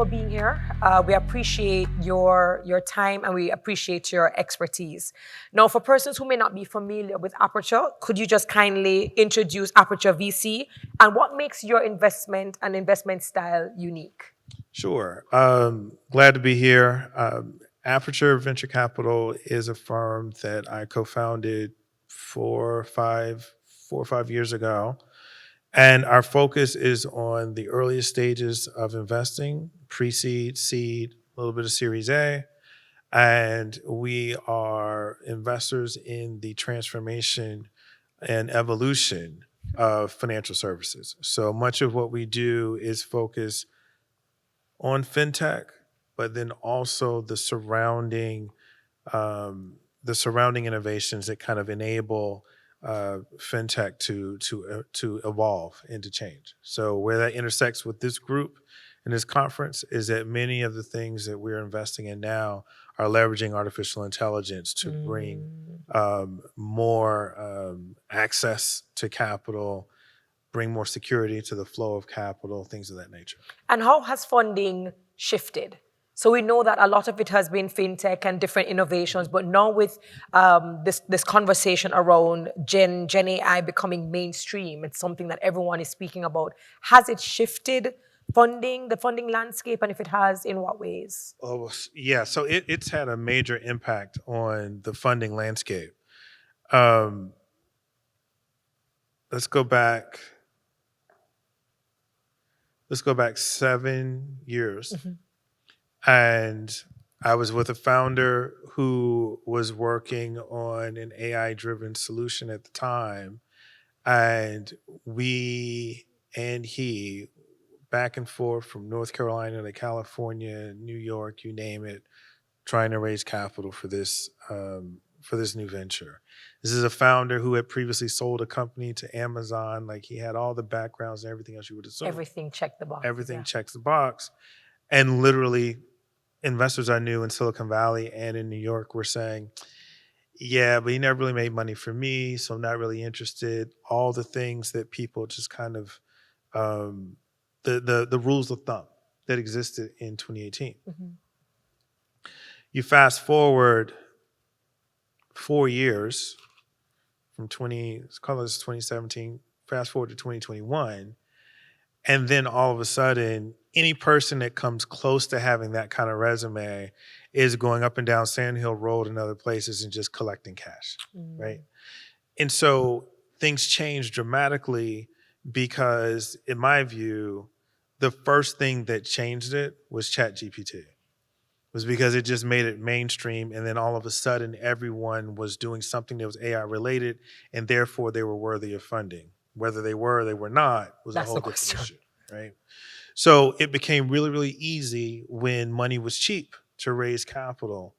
for being here. We appreciate your time and we appreciate your expertise. Now, for persons who may not be familiar with Aperture, could you just kindly introduce Aperture VC and what makes your investment and investment style unique? Sure. Glad to be here. Aperture Venture Capital is a firm that I co-founded 4 or 5 years ago. And our focus is on the earliest stages of investing, pre-seed, seed, a little bit of Series A. And we are investors in the transformation and evolution of financial services. So much of what we do is focus on fintech, but then also the surrounding innovations that kind of enable fintech to evolve and to change. So where that intersects with this group and this conference is that many of the things that we're investing in now are leveraging artificial intelligence to bring more access to capital, bring more security to the flow of capital, things of that nature. And how has funding shifted? So we know that a lot of it has been fintech and different innovations, but now with this conversation around Gen AI becoming mainstream, it's something that everyone is speaking about. Has it shifted the funding landscape, and if it has, in what ways? Oh, yeah. So it's had a major impact on the funding landscape. Um, let's go back. Let's go back 7 years. And I was with a founder who was working on an AI-driven solution at the time. And we and he, back and forth from North Carolina to California, New York, you name it, trying to raise capital for this new venture. This is a founder who had previously sold a company to Amazon. Like, he had all the backgrounds and everything else you would assume. Everything checked the box. Everything checks the box. And literally, investors I knew in Silicon Valley and in New York were saying, yeah, but he never really made money for me, so I'm not really interested. All the things that people just kind of, the rules of thumb that existed in 2018. You fast forward 4 years from let's call this 2017, fast forward to 2021, and then all of a sudden, any person that comes close to having that kind of resume is going up and down Sand Hill Road and other places and just collecting cash, right? And so things changed dramatically because, in my view, the first thing that changed it was ChatGPT. Was because it just made it mainstream, and then all of a sudden everyone was doing something that was AI related, and therefore they were worthy of funding. Whether they were or they were not was a whole different issue, right? So it became really, really easy when money was cheap to raise capital.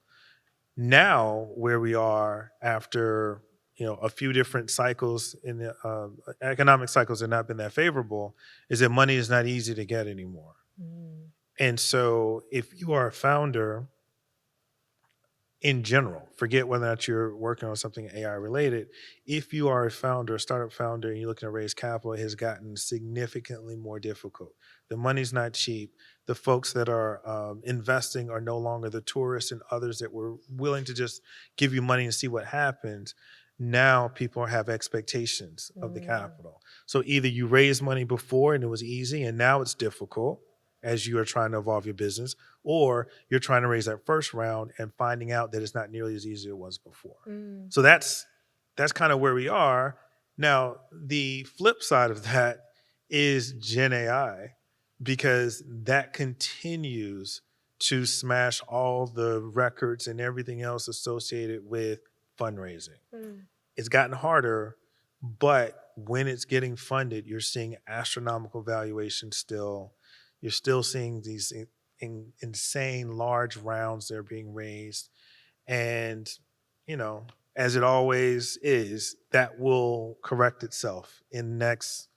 Now, where we are after a few different cycles in the economic cycles have not been that favorable, is that money is not easy to get anymore. And so if you are a founder in general, forget whether or not you're working on something AI related, if you are a founder, a startup founder, and you're looking to raise capital, it has gotten significantly more difficult. The money's not cheap. The folks that are investing are no longer the tourists and others that were willing to just give you money and see what happens. Now people have expectations of the capital. So either you raised money before and it was easy, and now it's difficult as you are trying to evolve your business, or you're trying to raise that first round and finding out that it's not nearly as easy as it was before. So that's kind of where we are. Now, the flip side of that is Gen AI, because that continues to smash all the records and everything else associated with fundraising. It's gotten harder, but when it's getting funded, you're seeing astronomical valuations still. You're still seeing these insane large rounds that are being raised. And, as it always is, that will correct itself. In the next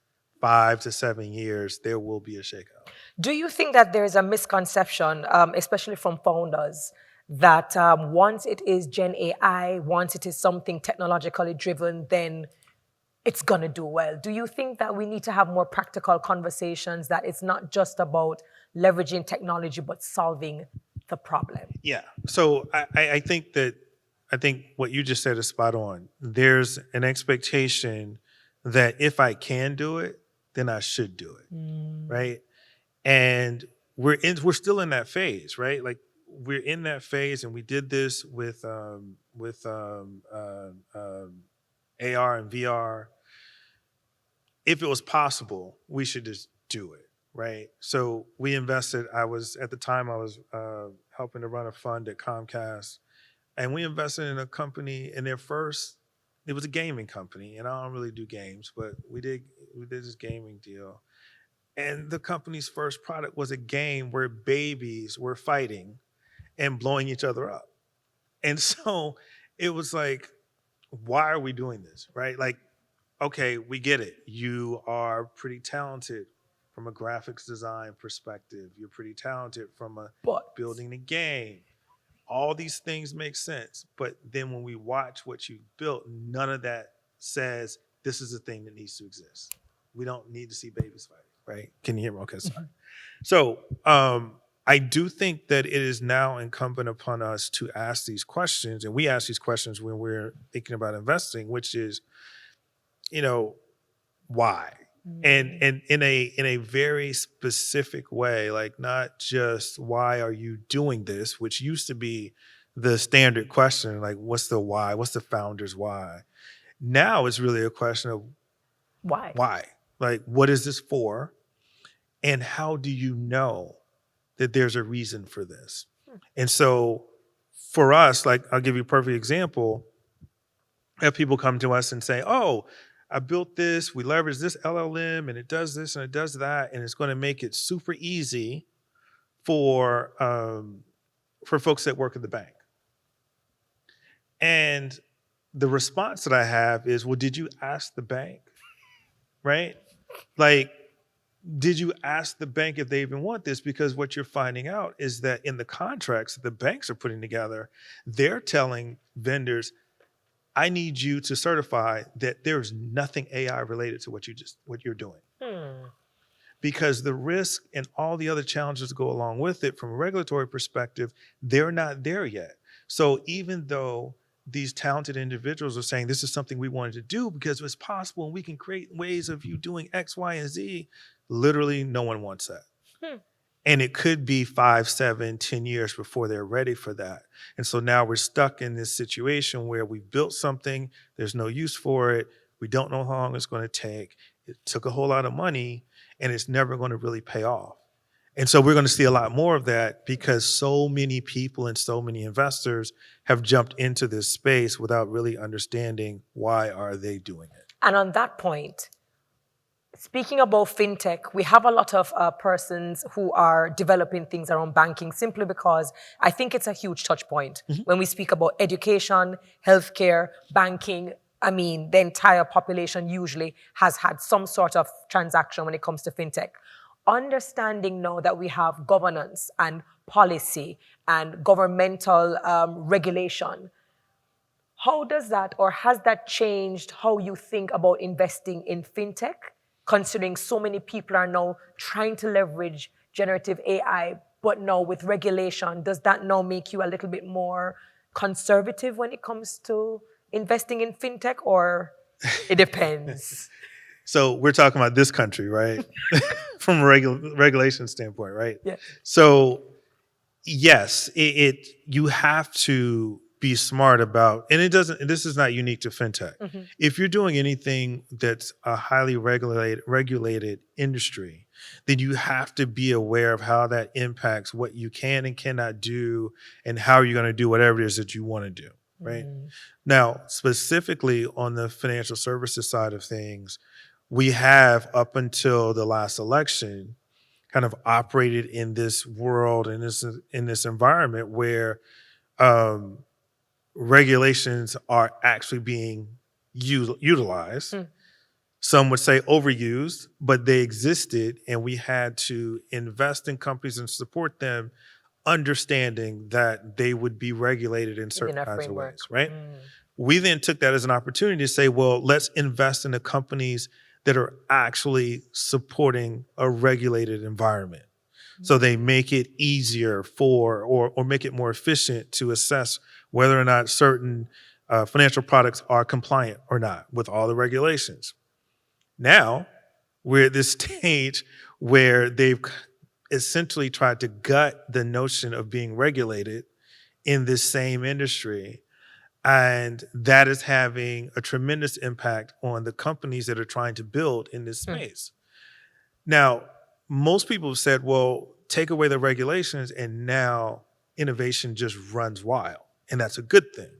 5 to 7 years, there will be a shakeout. Do you think that there is a misconception, especially from founders, that once it is Gen AI, once it is something technologically driven, then it's going to do well. Do you think that we need to have more practical conversations, that it's not just about leveraging technology, but solving the problem? Yeah. So I think what you just said is spot on. There's an expectation that if I can do it, then I should do it. Right. And we're still in that phase, right? Like we're in that phase, and we did this with AR and VR. If it was possible, we should just do it, right? So we invested. I was at the time I was helping to run a fund at Comcast, and we invested in a company in their first. It was a gaming company, and I don't really do games, but we did this gaming deal, and the company's first product was a game where babies were fighting and blowing each other up. And so it was like, why are we doing this? Right? Like, okay, we get it. You are pretty talented from a graphics design perspective. You're pretty talented from a But building the game. All these things make sense. But then when we watch what you built, none of that says this is a thing that needs to exist. We don't need to see babies fight, right? Can you hear me? Okay, sorry. So I do think that it is now incumbent upon us to ask these questions, and we ask these questions when we're thinking about investing, which is, you know, why? And in a very specific way, like not just why are you doing this, which used to be the standard question, like what's the why? What's the founder's why? Now it's really a question of why? why? Like what is this for? And how do you know that there's a reason for this? And so for us, like I'll give you a perfect example. Have people come to us and say, "Oh, I built this. We leverage this LLM, and it does this and it does that, and it's going to make it super easy for folks that work at the bank." And the response that I have is, "Well, did you ask the bank? Right? Like, did you ask the bank if they even want this? Because what you're finding out is that in the contracts that the banks are putting together, they're telling vendors, I need you to certify that there's nothing AI related to what you're doing. Because the risk and all the other challenges that go along with it from a regulatory perspective, they're not there yet. So even though these talented individuals are saying this is something we wanted to do because it's possible and we can create ways of you doing X, Y, and Z, literally no one wants that. And it could be 5, 7, 10 years before they're ready for that. And so now we're stuck in this situation where we built something, there's no use for it, we don't know how long it's going to take, it took a whole lot of money, and it's never going to really pay off. And so we're going to see a lot more of that because so many people and so many investors have jumped into this space without really understanding why are they doing it. And on that point, speaking about fintech, we have a lot of persons who are developing things around banking simply because I think it's a huge touch point. When we speak about education, healthcare, banking, I mean, the entire population usually has had some sort of transaction when it comes to fintech. Understanding now that we have governance and policy and governmental regulation, how does that, or has that changed how you think about investing in fintech, considering so many people are now trying to leverage generative AI, but now with regulation, does that now make you a little bit more conservative when it comes to investing in fintech, or it depends? So we're talking about this country, right? From a regulation standpoint, right? Yeah. So yes, you have to be smart about, and this is not unique to fintech. If you're doing anything that's a highly regulated industry, then you have to be aware of how that impacts what you can and cannot do and how you're going to do whatever it is that you want to do, right? Now, specifically on the financial services side of things, we have up until the last election kind of operated in this world and in this environment where regulations are actually being utilized. Some would say overused, but they existed, and we had to invest in companies and support them, understanding that they would be regulated in certain kinds of ways, right? We then took that as an opportunity to say, well, let's invest in the companies that are actually supporting a regulated environment. So they make it easier for, or make it more efficient to assess whether or not certain financial products are compliant or not with all the regulations. Now we're at this stage where they've essentially tried to gut the notion of being regulated in this same industry. And that is having a tremendous impact on the companies that are trying to build in this space. Now, most people have said, well, take away the regulations and now innovation just runs wild. And that's a good thing.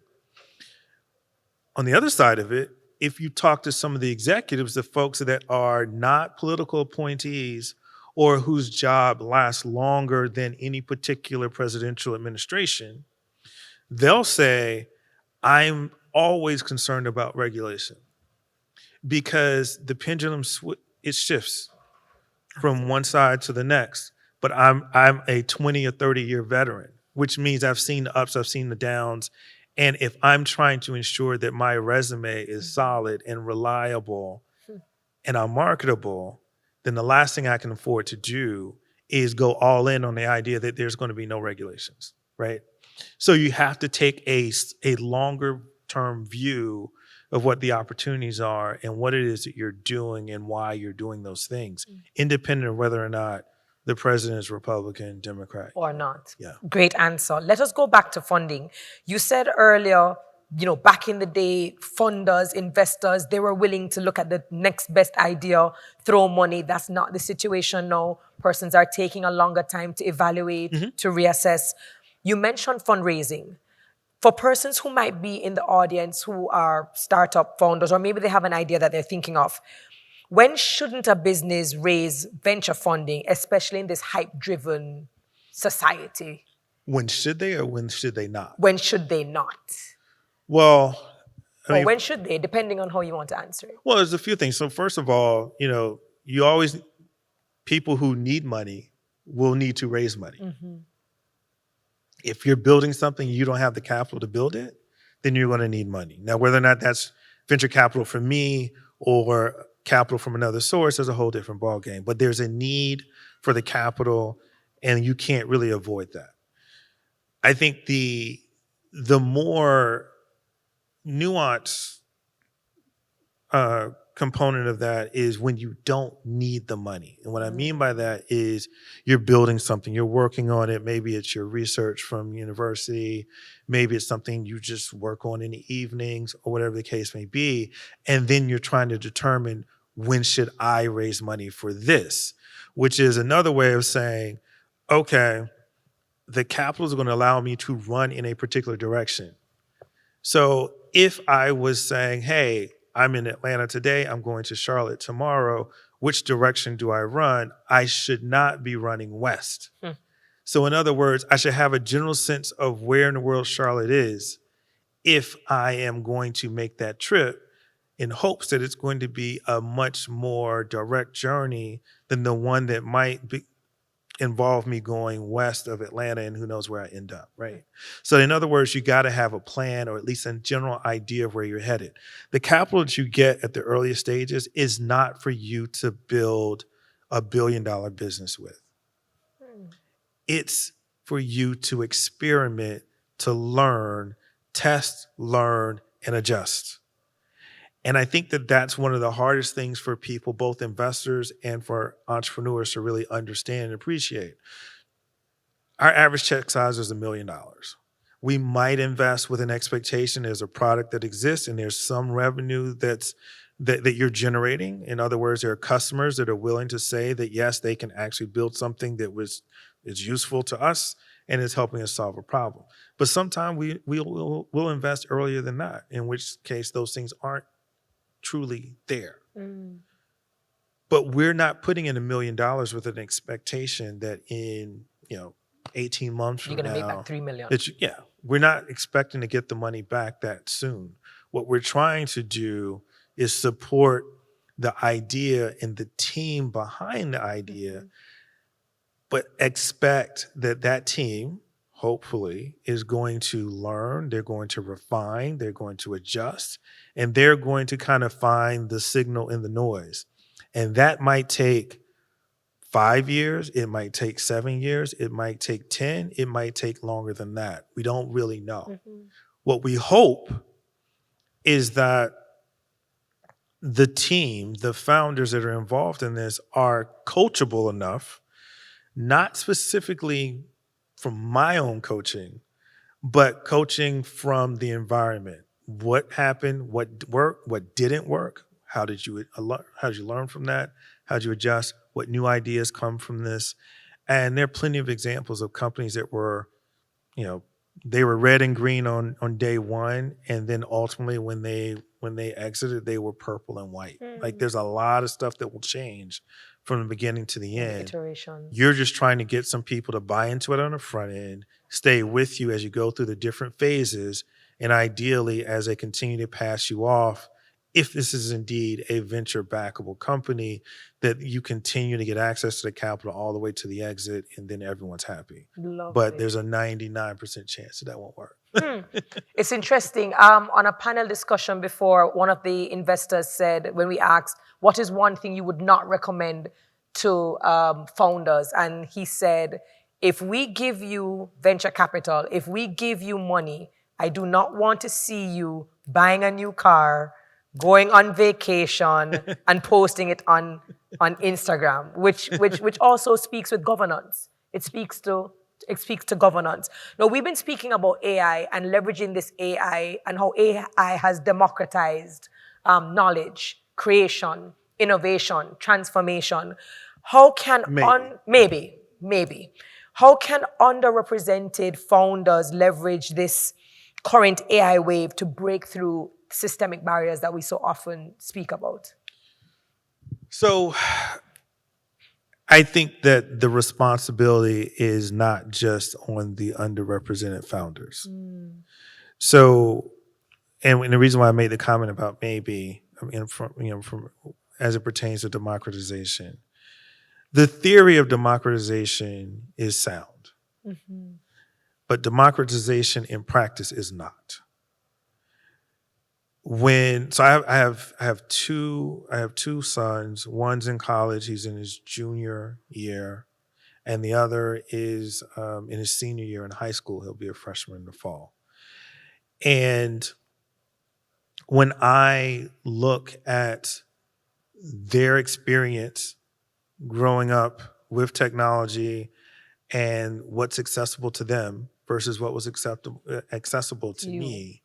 On the other side of it, if you talk to some of the executives, the folks that are not political appointees or whose job lasts longer than any particular presidential administration, they'll say, I'm always concerned about regulation because the pendulum it shifts from one side to the next. But I'm a 20 or 30-year veteran, which means I've seen the ups, I've seen the downs. And if I'm trying to ensure that my resume is solid and reliable and I'm marketable, then the last thing I can afford to do is go all in on the idea that there's going to be no regulations, right? So you have to take a longer term view of what the opportunities are and what it is that you're doing and why you're doing those things, independent of whether or not the president is Republican, Democrat. Or not. Yeah. Great answer. Let us go back to funding. You said earlier, back in the day, funders, investors, they were willing to look at the next best idea, throw money. That's not the situation now. Persons are taking a longer time to evaluate, to reassess. You mentioned fundraising. For persons who might be in the audience who are startup founders, or maybe they have an idea that they're thinking of, when shouldn't a business raise venture funding, especially in this hype-driven society? When should they or when should they not? When should they not? Well, Or when should they, depending on how you want to answer it? Well, there's a few things. So first of all, you always, people who need money will need to raise money. If you're building something, you don't have the capital to build it, then you're going to need money. Now, whether or not that's venture capital from me or capital from another source is a whole different ballgame. But there's a need for the capital, and you can't really avoid that. I think the more nuanced component of that is when you don't need the money. And what I mean by that is you're building something, you're working on it. Maybe it's your research from university. Maybe it's something you just work on in the evenings or whatever the case may be. And then you're trying to determine, when should I raise money for this? Which is another way of saying, okay, the capital is going to allow me to run in a particular direction. So if I was saying, hey, I'm in Atlanta today, I'm going to Charlotte tomorrow, which direction do I run? I should not be running west. So in other words, I should have a general sense of where in the world Charlotte is if I am going to make that trip, in hopes that it's going to be a much more direct journey than the one that might involve me going west of Atlanta and who knows where I end up, right? So in other words, you got to have a plan or at least a general idea of where you're headed. The capital that you get at the earliest stages is not for you to build a $1 billion business with. It's for you to experiment, to learn, test, learn, and adjust. And I think that that's one of the hardest things for people, both investors and for entrepreneurs, to really understand and appreciate. Our average check size is $1 million. We might invest with an expectation there's a product that exists and there's some revenue that you're generating. In other words, there are customers that are willing to say that, yes, they can actually build something that is useful to us and is helping us solve a problem. But sometimes we'll invest earlier than that, in which case those things aren't truly there. But we're not putting in $1 million with an expectation that in 18 months from You're going to now, make back $3 million. We're not expecting to get the money back that soon. What we're trying to do is support the idea and the team behind the idea, but expect that team, hopefully, is going to learn, they're going to refine, they're going to adjust, and they're going to kind of find the signal in the noise. And that might take 5 years, it might take 7 years, it might take 10, it might take longer than that. We don't really know. What we hope is that the team, the founders that are involved in this, are coachable enough, not specifically from my own coaching, but coaching from the environment. What happened? What worked? What didn't work? How did you learn from that? How did you adjust? What new ideas come from this? And there are plenty of examples of companies that were, you know, they were red and green on day one, and then ultimately when they exited, they were purple and white. Like there's a lot of stuff that will change from the beginning to the In the end. iterations. You're just trying to get some people to buy into it on the front end, stay with you as you go through the different phases, and ideally as they continue to pass you off, if this is indeed a venture backable company, that you continue to get access to the capital all the way to the exit, and then everyone's happy. But Lovely. there's a 99% chance that won't work. It's interesting. On a panel discussion before, one of the investors said, when we asked, what is one thing you would not recommend to founders? And he said, if we give you venture capital, if we give you money, I do not want to see you buying a new car, going on vacation, and posting it on Instagram, which also speaks with governance. It speaks to governance. Now, we've been speaking about AI and leveraging this AI and how AI has democratized knowledge, creation, innovation, transformation. How can maybe how can underrepresented founders leverage this current AI wave to break through systemic barriers that we so often speak about? So I think that the responsibility is not just on the underrepresented founders. So, and the reason why I made the comment about maybe, I mean, from as it pertains to democratization, the theory of democratization is sound, but democratization in practice is not. I have two sons. One's in college; he's in his junior year, and the other is in his senior year in high school. He'll be a freshman in the fall. And when I look at their experience growing up with technology and what's accessible to them versus what was accessible to me,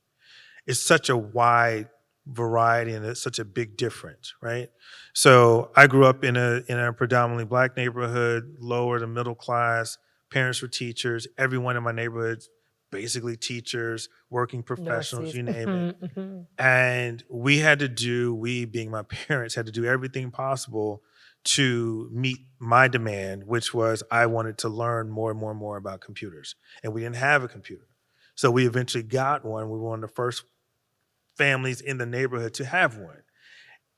it's such a wide variety and it's such a big difference, right? So I grew up in a predominantly Black neighborhood, lower to middle class. Parents were teachers. Everyone in my neighborhood, basically teachers, working professionals, you name it. And we being my parents, had to do everything possible to meet my demand, which was I wanted to learn more and more and more about computers. And we didn't have a computer. So we eventually got one. We were one of the first families in the neighborhood to have one.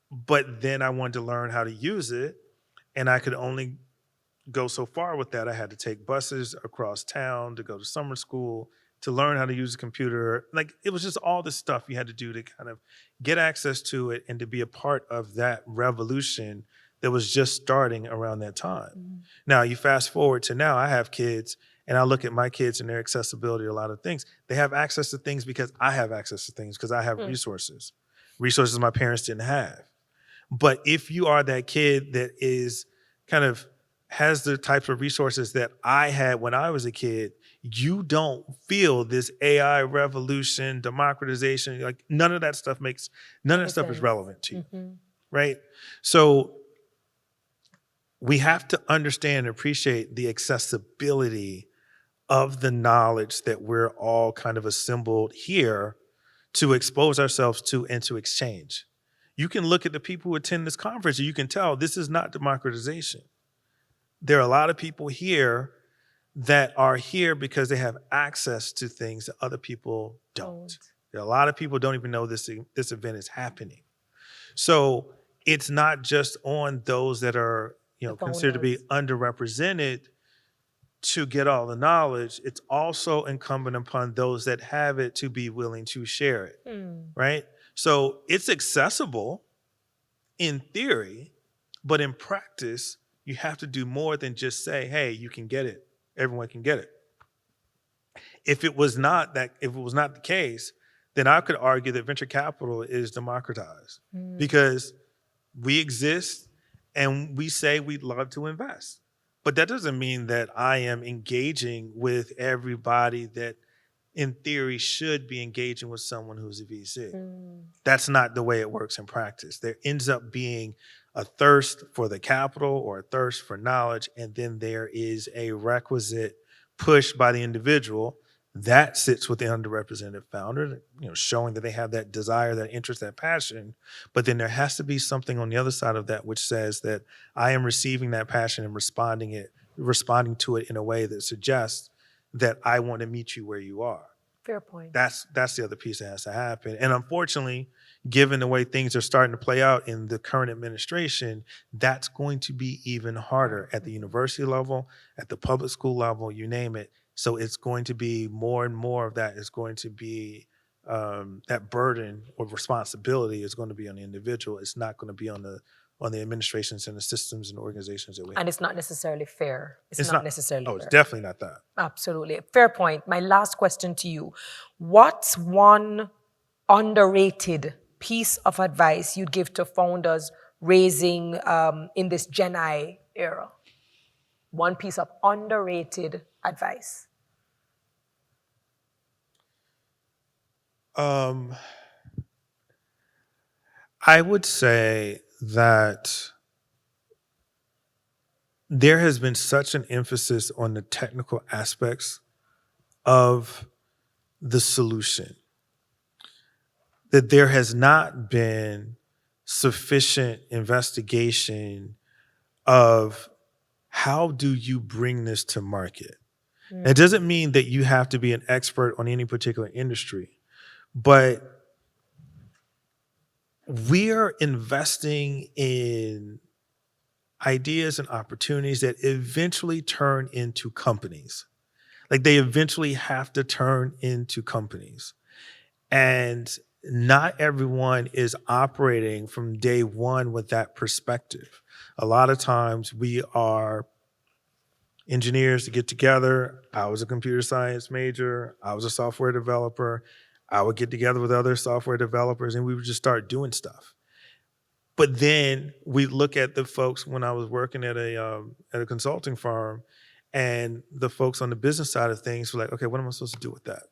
But then I wanted to learn how to use it, and I could only go so far with that. I had to take buses across town to go to summer school to learn how to use a computer. Like it was just all this stuff you had to do to kind of get access to it and to be a part of that revolution that was just starting around that time. Now you fast forward to now, I have kids and I look at my kids and their accessibility to a lot of things. They have access to things because I have access to things because I have resources my parents didn't have. But if you are that kid that is kind of has the types of resources that I had when I was a kid, you don't feel this AI revolution, democratization, like none of that stuff is relevant to you, right? So we have to understand and appreciate the accessibility of the knowledge that we're all kind of assembled here to expose ourselves to and to exchange. You can look at the people who attend this conference and you can tell this is not democratization. There are a lot of people here that are here because they have access to things that other people don't. There are a lot of people who don't even know this event is happening. So it's not just on those that are considered to be underrepresented to get all the knowledge, it's also incumbent upon those that have it to be willing to share it, right? So it's accessible in theory, but in practice, you have to do more than just say, hey, you can get it. Everyone can get it. If it was not the case, then I could argue that venture capital is democratized because we exist and we say we'd love to invest. But that doesn't mean that I am engaging with everybody that in theory should be engaging with someone who's a VC. That's not the way it works in practice. There ends up being a thirst for the capital or a thirst for knowledge, and then there is a requisite push by the individual that sits with the underrepresented founder, showing that they have that desire, that interest, that passion. But then there has to be something on the other side of that which says that I am receiving that passion and responding to it in a way that suggests that I want to meet you where you are. Fair point. That's the other piece that has to happen. And unfortunately, given the way things are starting to play out in the current administration, that's going to be even harder at the university level, at the public school level, you name it. So it's going to be more and more of that is going to be that burden or responsibility is going to be on the individual. It's not going to be on the administrations and the systems and organizations that we have. And it's not necessarily fair. It's not necessarily fair. It's definitely not that. Absolutely. Fair point. My last question to you. What's one underrated piece of advice you'd give to founders raising in this Gen I era? One piece of underrated advice. I would say that there has been such an emphasis on the technical aspects of the solution that there has not been sufficient investigation of how do you bring this to market. It doesn't mean that you have to be an expert on any particular industry, but we are investing in ideas and opportunities that eventually turn into companies. Like they eventually have to turn into companies. And not everyone is operating from day one with that perspective. A lot of times we are engineers to get together. I was a computer science major. I was a software developer. I would get together with other software developers and we would just start doing stuff. But then we look at the folks when I was working at a consulting firm and the folks on the business side of things were like, okay, what am I supposed to do with that?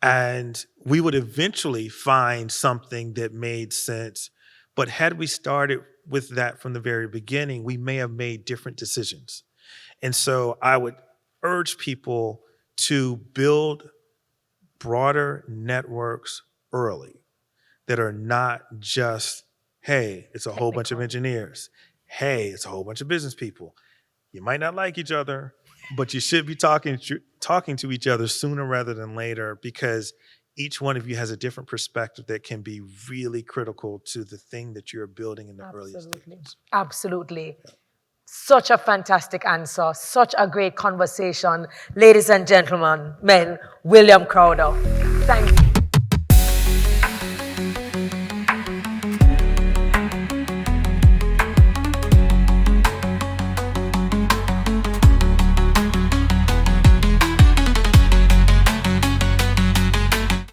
And we would eventually find something that made sense. But had we started with that from the very beginning, we may have made different decisions. And so I would urge people to build broader networks early that are not just, hey, it's a whole bunch of engineers. Hey, it's a whole bunch of business people. You might not like each other, but you should be talking to each other sooner rather than later because each one of you has a different perspective that can be really critical to the thing that you're building in the earliest stages. Absolutely. Yeah. Such a fantastic answer. Such a great conversation. Ladies and gentlemen, William Crowder. Thank you.